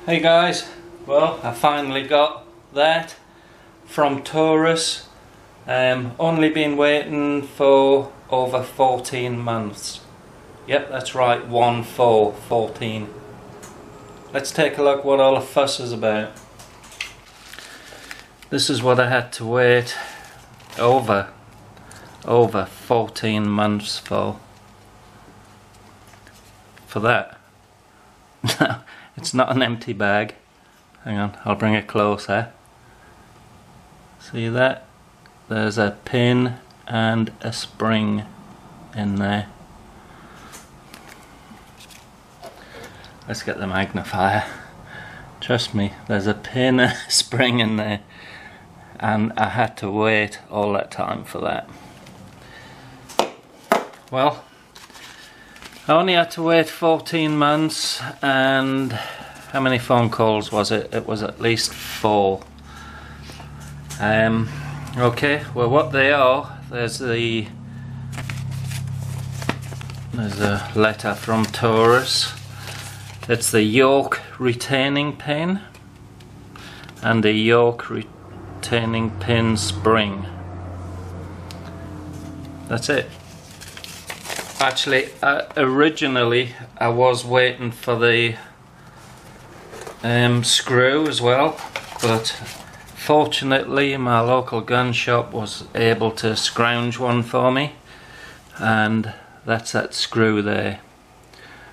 Hey guys, well I finally got that from Taurus. Only been waiting for over 14 months. Yep, that's right, 14. Let's take a look what all the fuss is about. This is what I had to wait over 14 months for that. It's not an empty bag. Hang on, I'll bring it closer. See that? There's a pin and a spring in there. Let's get the magnifier. Trust me, there's a pin and a spring in there. And I had to wait all that time for that. Well, I only had to wait 14 months, and how many phone calls was it? It was at least 4. Okay, well what they are, there's a letter from Taurus. It's the yoke retaining pin and the yoke retaining pin spring. That's it. Actually, originally I was waiting for the screw as well, but fortunately my local gun shop was able to scrounge one for me, and that's that screw there.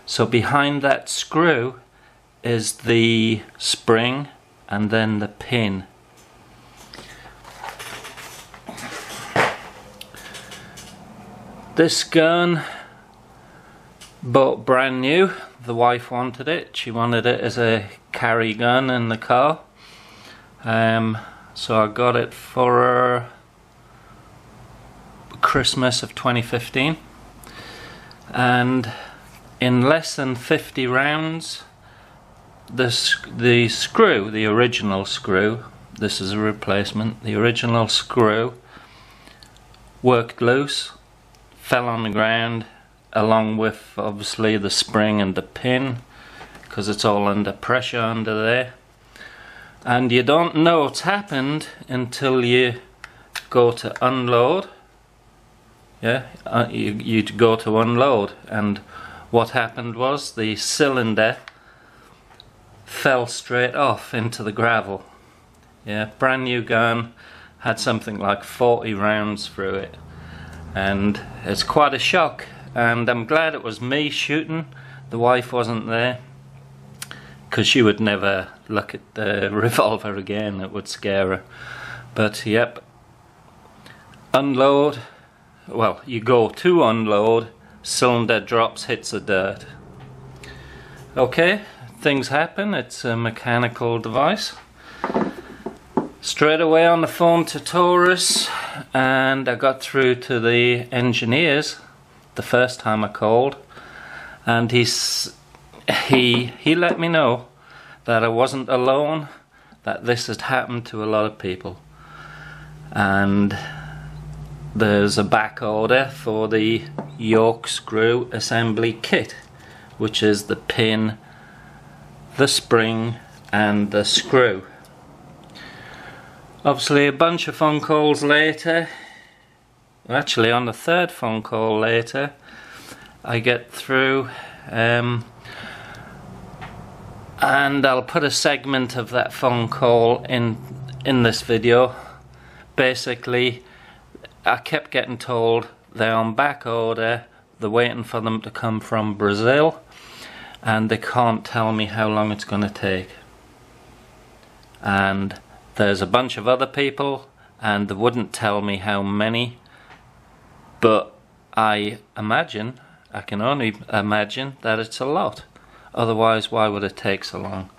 So behind that screw is the spring and then the pin. This gun, bought brand new. The wife wanted it. She wanted it as a carry gun in the car. So I got it for her Christmas of 2015. And in less than 50 rounds, the screw, the original screw, this is a replacement, the original screw worked loose, fell on the ground, along with obviously the spring and the pin, because it's all under pressure under there. And you don't know what's happened until you go to unload. Yeah, you go to unload, and what happened was the cylinder fell straight off into the gravel. Yeah, brand new gun, had something like 40 rounds through it. And it's quite a shock, and I'm glad it was me shooting. The wife wasn't there, because she would never look at the revolver again. It would scare her. But yep, unload, well, you go to unload, cylinder drops, hits the dirt. Okay, things happen, it's a mechanical device. Straight away on the phone to Taurus, and I got through to the engineers the first time I called, and he let me know that I wasn't alone, that this had happened to a lot of people, and there's a back order for the yoke screw assembly kit, which is the pin, the spring and the screw. Obviously a bunch of phone calls later, actually on the third phone call later, I get through, and I'll put a segment of that phone call in this video. Basically, I kept getting told they're on back order, they're waiting for them to come from Brazil, and they can't tell me how long it's going to take. And there's a bunch of other people, and they wouldn't tell me how many, but I can only imagine that it's a lot. Otherwise, why would it take so long?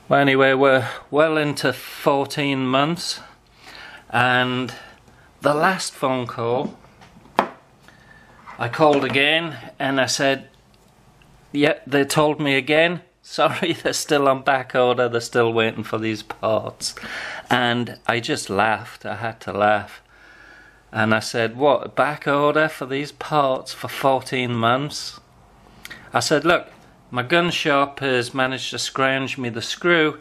Well, anyway, we're well into 14 months, and the last phone call, I called again, and I said, yeah, they told me again, sorry, they're still on back order, they're still waiting for these parts. And I just laughed, I had to laugh. And I said, what, back order for these parts for 14 months? I said, look, my gun shop has managed to scrounge me the screw.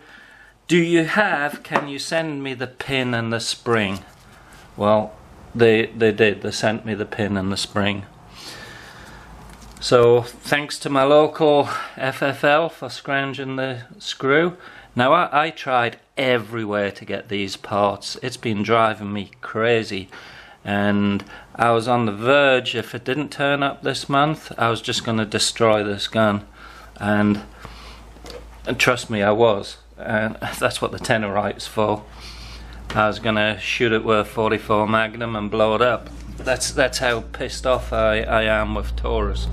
Can you send me the pin and the spring? Well, they did. They sent me the pin and the spring. So thanks to my local FFL for scrounging the screw. Now I tried everywhere to get these parts. It's been driving me crazy, and I was on the verge, if it didn't turn up this month, I was just going to destroy this gun. And trust me, I was. And that's what the Tenorite's for. I was going to shoot it with a 44 Magnum and blow it up. That's how pissed off I am with Taurus.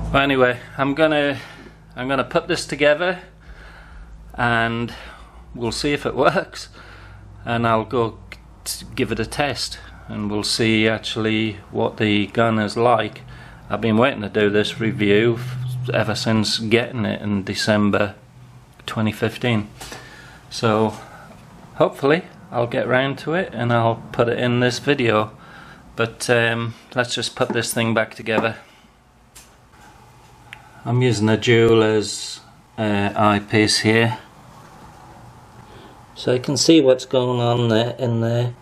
But anyway, I'm gonna put this together and we'll see if it works, and I'll go give it a test and we'll see actually what the gun is like. I've been waiting to do this review ever since getting it in December 2015, so hopefully I'll get round to it and I'll put it in this video. But let's just put this thing back together. I'm using a jeweler's eyepiece here, so I can see what's going on in there.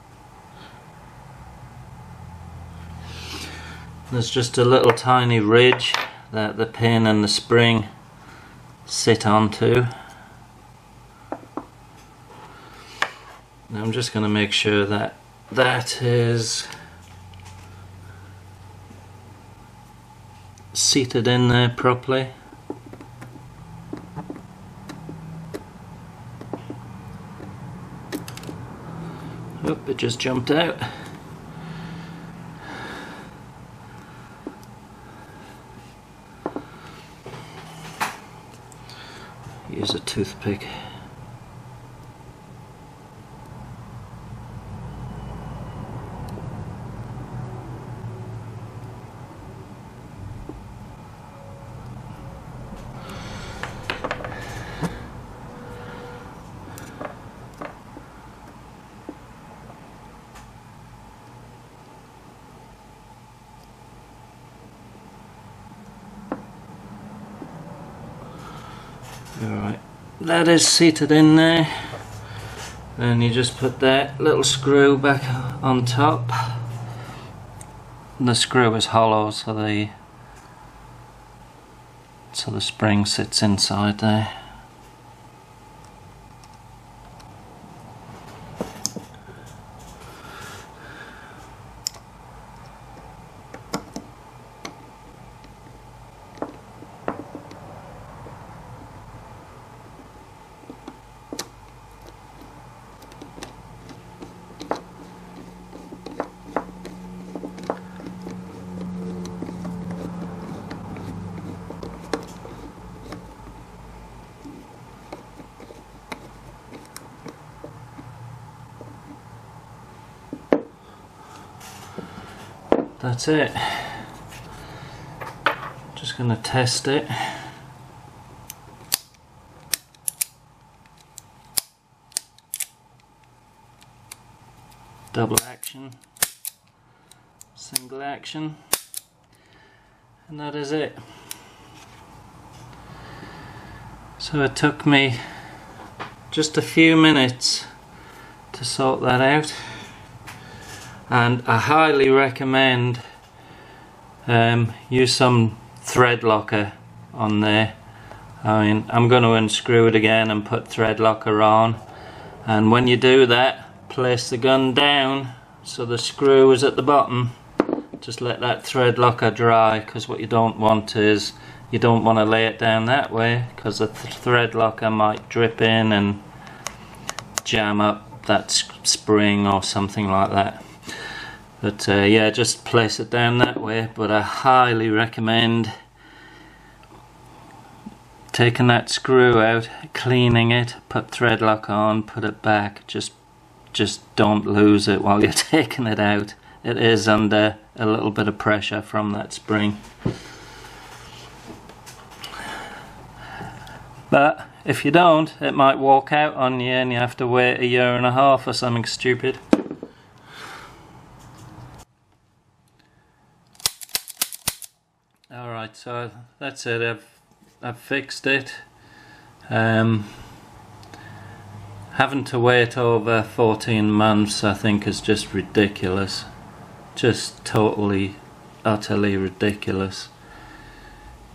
There's just a little tiny ridge that the pin and the spring sit onto. Now I'm just going to make sure that that is seated in there properly. Oop, it just jumped out. Use a toothpick. Alright, that is seated in there. Then you just put that little screw back on top. The screw is hollow, so the spring sits inside there. That's it. Just gonna test it. Double action, single action, and that is it. So it took me just a few minutes to sort that out. And I highly recommend use some thread locker on there. I mean, I'm going to unscrew it again and put thread locker on, and when you do that, place the gun down so the screw is at the bottom. Just let that thread locker dry, because what you don't want is, you don't want to lay it down that way, because the thread locker might drip in and jam up that spring or something like that. But yeah, just place it down that way. But I highly recommend taking that screw out, cleaning it, put thread lock on, put it back. Just don't lose it while you're taking it out. It is under a little bit of pressure from that spring. But if you don't, it might walk out on you and you have to wait a year and a half or something stupid. Alright, so that's it. I've fixed it. Having to wait over 14 months I think is just ridiculous. Just totally, utterly ridiculous.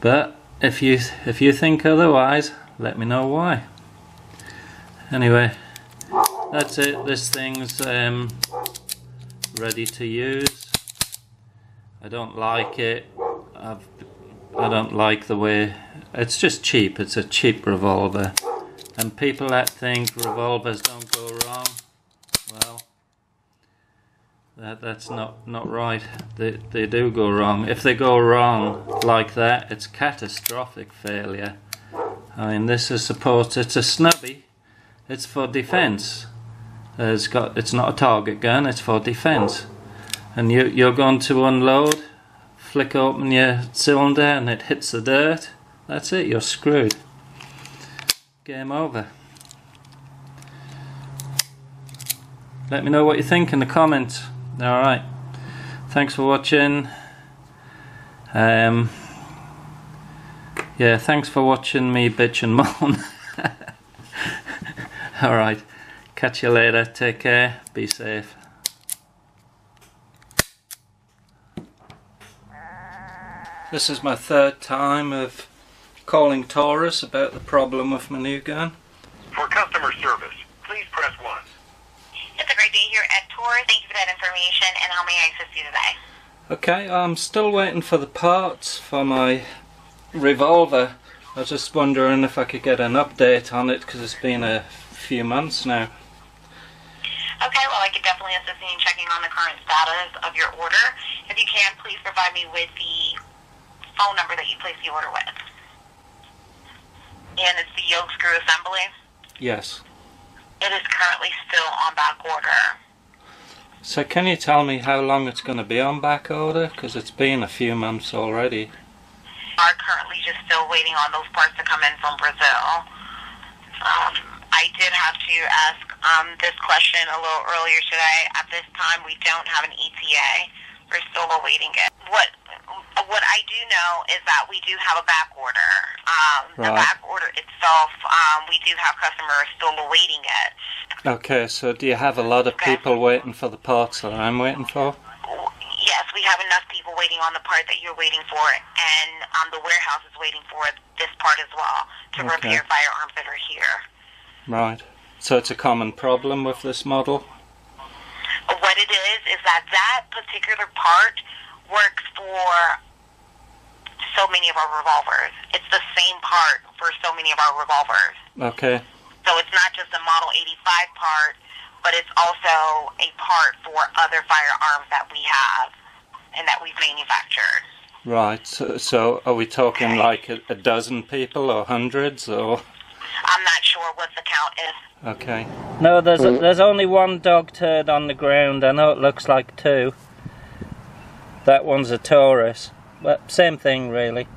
But if you think otherwise, let me know why. Anyway, that's it. This thing's ready to use. I don't like it. I don't like the way it's just cheap. It's a cheap revolver, and people that think revolvers don't go wrong, well, that's not right. They do go wrong. If they go wrong like that, it's catastrophic failure. I mean, this is supposed to, it's a snubby. It's for defense. It's not a target gun. It's for defense. And you're going to unload, flick open your cylinder, and it hits the dirt. That's it. You're screwed. Game over. Let me know what you think in the comments. Alright. Thanks for watching. Yeah, thanks for watching me bitch and moan. Alright. Catch you later. Take care. Be safe. This is my third time of calling Taurus about the problem with my new gun. For customer service, please press 1. It's a great day here at Taurus. Thank you for that information, and how may I assist you today? Okay, I'm still waiting for the parts for my revolver. I was just wondering if I could get an update on it, because it's been a few months now. Okay, well, I could definitely assist you in checking on the current status of your order. If you can, please provide me with the phone number that you placed the order with. And it's the yoke screw assembly? Yes. It is currently still on back order. So can you tell me how long it's going to be on back order? Because it's been a few months already. We are currently just still waiting on those parts to come in from Brazil. I did have to ask this question a little earlier today. At this time, we don't have an ETA. We're still awaiting it. What I do know is that we do have a back order. The back order itself, we do have customers still awaiting it. Okay, so do you have a lot of people waiting for the parts that I'm waiting for? Yes, we have enough people waiting on the part that you're waiting for, and the warehouse is waiting for this part as well to repair firearms that are here. Right. So it's a common problem with this model? What it is that that particular part works for so many of our revolvers. It's the same part for so many of our revolvers. Okay. So it's not just a Model 85 part, but it's also a part for other firearms that we have and that we've manufactured. Right. So are we talking like a dozen people or hundreds or? I'm not sure what the count is. Okay. No, there's only one dog turd on the ground. I know it looks like two. That one's a Taurus, but same thing really.